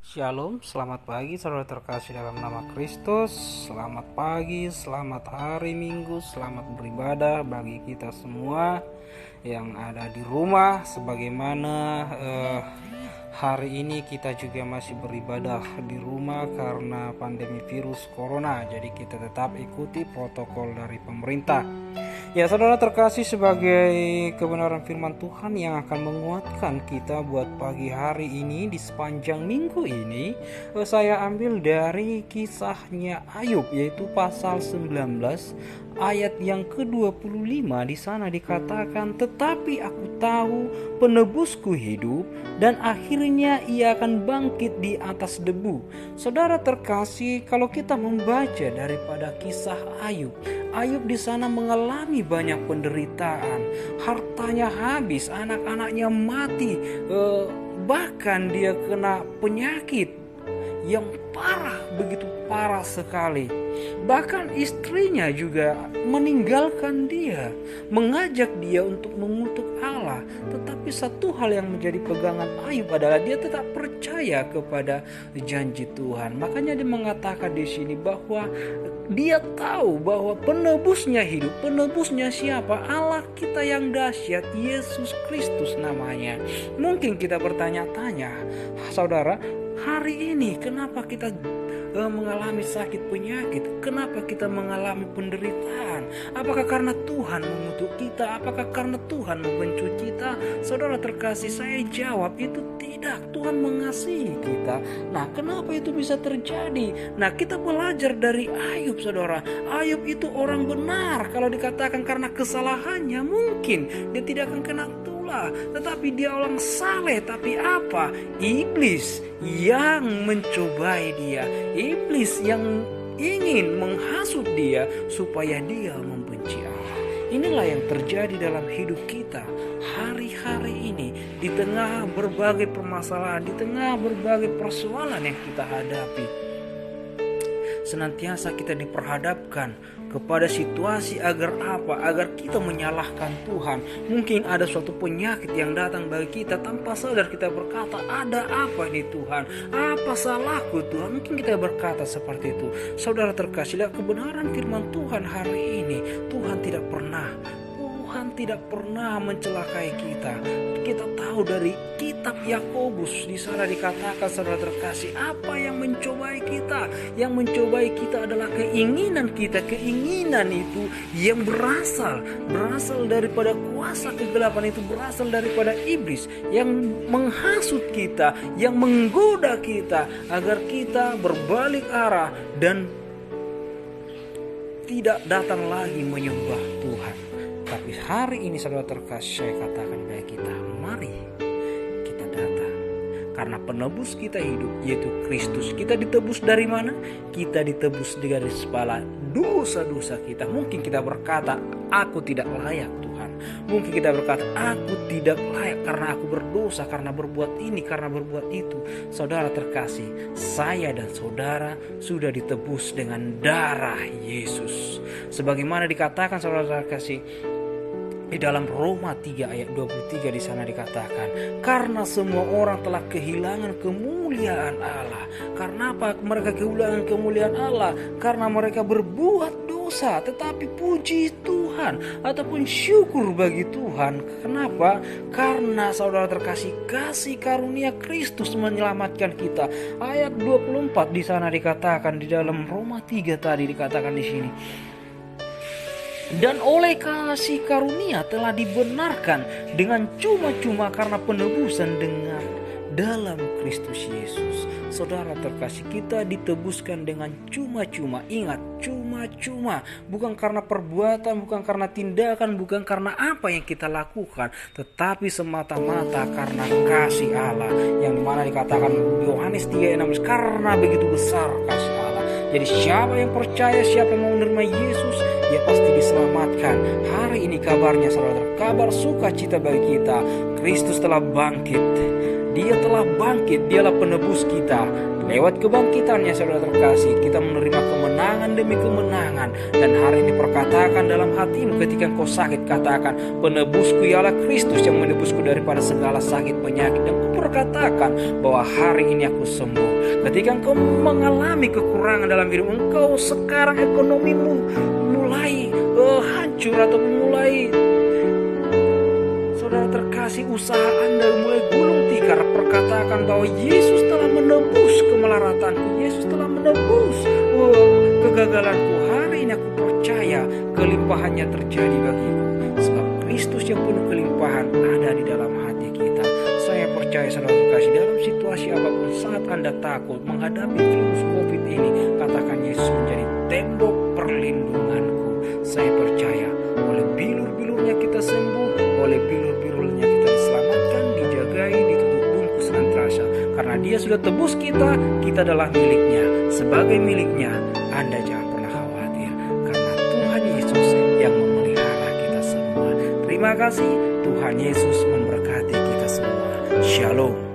Shalom, selamat pagi saudara terkasih dalam nama Kristus. Selamat pagi, selamat hari Minggu, selamat beribadah bagi kita semua yang ada di rumah. Sebagaimana hari ini kita juga masih beribadah di rumah karena pandemi virus corona. Jadi kita tetap ikuti protokol dari pemerintah. Ya saudara terkasih, sebagai kebenaran firman Tuhan yang akan menguatkan kita buat pagi hari ini di sepanjang minggu ini, saya ambil dari kisahnya Ayub, yaitu pasal 19 ayat yang ke-25. Di sana dikatakan, tetapi aku tahu penebusku hidup dan akhirnya ia akan bangkit di atas debu. Saudara terkasih, kalau kita membaca daripada kisah Ayub di sana mengalami banyak penderitaan, hartanya habis, anak-anaknya mati, bahkan dia kena penyakit yang parah, begitu parah sekali. Bahkan istrinya juga meninggalkan dia, mengajak dia untuk mengutuk Allah. Tetapi satu hal yang menjadi pegangan Ayub adalah dia tetap percaya kepada janji Tuhan. Makanya dia mengatakan di sini bahwa dia tahu bahwa penebusnya hidup. Penebusnya siapa? Allah kita yang dahsyat, Yesus Kristus namanya. Mungkin kita bertanya-tanya, saudara, hari ini kenapa kita mengalami sakit penyakit? Kenapa kita mengalami penderitaan? Apakah karena Tuhan mengutuk kita? Apakah karena Tuhan membenci kita? Saudara terkasih, saya jawab itu tidak. Tuhan mengasihi kita. Nah, kenapa itu bisa terjadi? Nah, kita belajar dari Ayub, saudara. Ayub itu orang benar. Kalau dikatakan karena kesalahannya, mungkin dia tidak akan kena tulah. Tetapi dia orang saleh. Tapi apa? Iblis yang mencobai dia, iblis yang ingin menghasut dia supaya dia membenci Allah. Inilah yang terjadi dalam hidup kita hari-hari ini, di tengah berbagai permasalahan, di tengah berbagai persoalan yang kita hadapi. Senantiasa kita diperhadapkan kepada situasi agar apa? Agar kita menyalahkan Tuhan. Mungkin ada suatu penyakit yang datang bagi kita, tanpa sadar kita berkata, ada apa ini Tuhan? Apa salahku Tuhan? Mungkin kita berkata seperti itu. Saudara terkasih, lihat kebenaran firman Tuhan hari ini. Tuhan tidak pernah mencelakai kita. Kita tahu dari kitab Yakobus, di sana dikatakan, saudara terkasih, apa yang mencobai kita? Yang mencobai kita adalah keinginan kita. Keinginan itu yang berasal daripada kuasa kegelapan, itu berasal daripada iblis yang menghasut kita, yang menggoda kita agar kita berbalik arah dan tidak datang lagi menyembah Tuhan. Tapi hari ini saudara terkasih, saya katakan bagi kita, mari kita datang. Karena penebus kita hidup, yaitu Kristus. Kita ditebus dari mana? Kita ditebus dari segala dosa-dosa kita. Mungkin kita berkata, aku tidak layak Tuhan. Mungkin kita berkata, aku tidak layak karena aku berdosa, karena berbuat ini, karena berbuat itu. Saudara terkasih, saya dan saudara sudah ditebus dengan darah Yesus. Sebagaimana dikatakan saudara terkasih, di dalam Roma 3 ayat 23 di sana dikatakan, karena semua orang telah kehilangan kemuliaan Allah. Karena apa mereka kehilangan kemuliaan Allah? Karena mereka berbuat dosa. Tetapi puji Tuhan ataupun syukur bagi Tuhan. Kenapa? Karena saudara terkasih, kasih karunia Kristus menyelamatkan kita. Ayat 24 di sana dikatakan, di dalam Roma 3 tadi dikatakan di sini, dan oleh kasih karunia telah dibenarkan dengan cuma-cuma karena penebusan dengan dalam Kristus Yesus. Saudara terkasih, kita ditebuskan dengan cuma-cuma. Ingat, cuma-cuma. Bukan karena perbuatan, bukan karena tindakan, bukan karena apa yang kita lakukan, tetapi semata-mata karena kasih Allah. Yang dimana dikatakan Yohanes 3:16, karena begitu besar kasih Allah. Jadi siapa yang percaya, siapa yang mau menerima Yesus, dia pasti diselamatkan. Hari ini kabarnya saudara, kabar sukacita bagi kita. Kristus telah bangkit. Dia telah bangkit, dialah penebus kita. Lewat kebangkitannya saudara terkasih, kita menerima kemenangan demi kemenangan. Dan hari ini perkatakan dalam hatimu ketika engkau sakit, katakan, penebusku ialah Kristus yang menebusku daripada segala sakit penyakit. Dan berkatakan bahwa hari ini aku sembuh. Ketika engkau mengalami kekurangan dalam hidup engkau, sekarang ekonomimu mulai hancur atau mulai, saudara terkasih, usaha Anda mulai gulung tikar, perkatakan bahwa Yesus telah menebus kemelaratanku, Yesus telah menebus kegagalanku. Hari ini aku percaya kelimpahannya terjadi bagiku, sebab Kristus yang penuh kelimpahan ada di dalam hati kita. Saya percaya saudara terkasih, dalam situasi apapun saat Anda takut menghadapi virus COVID ini, katakan Yesus menjadi tembok perlindunganku. Saya percaya oleh bilur-bilurnya kita sembuh, oleh bilur-bilurnya kita diselamatkan, dijagai, ditutup bungkus senantiasa. Karena Dia sudah tebus kita, kita adalah miliknya. Sebagai miliknya, Anda jangan pernah khawatir, karena Tuhan Yesus yang memelihara kita semua. Terima kasih, Tuhan Yesus memberkati kita semua. Shalom.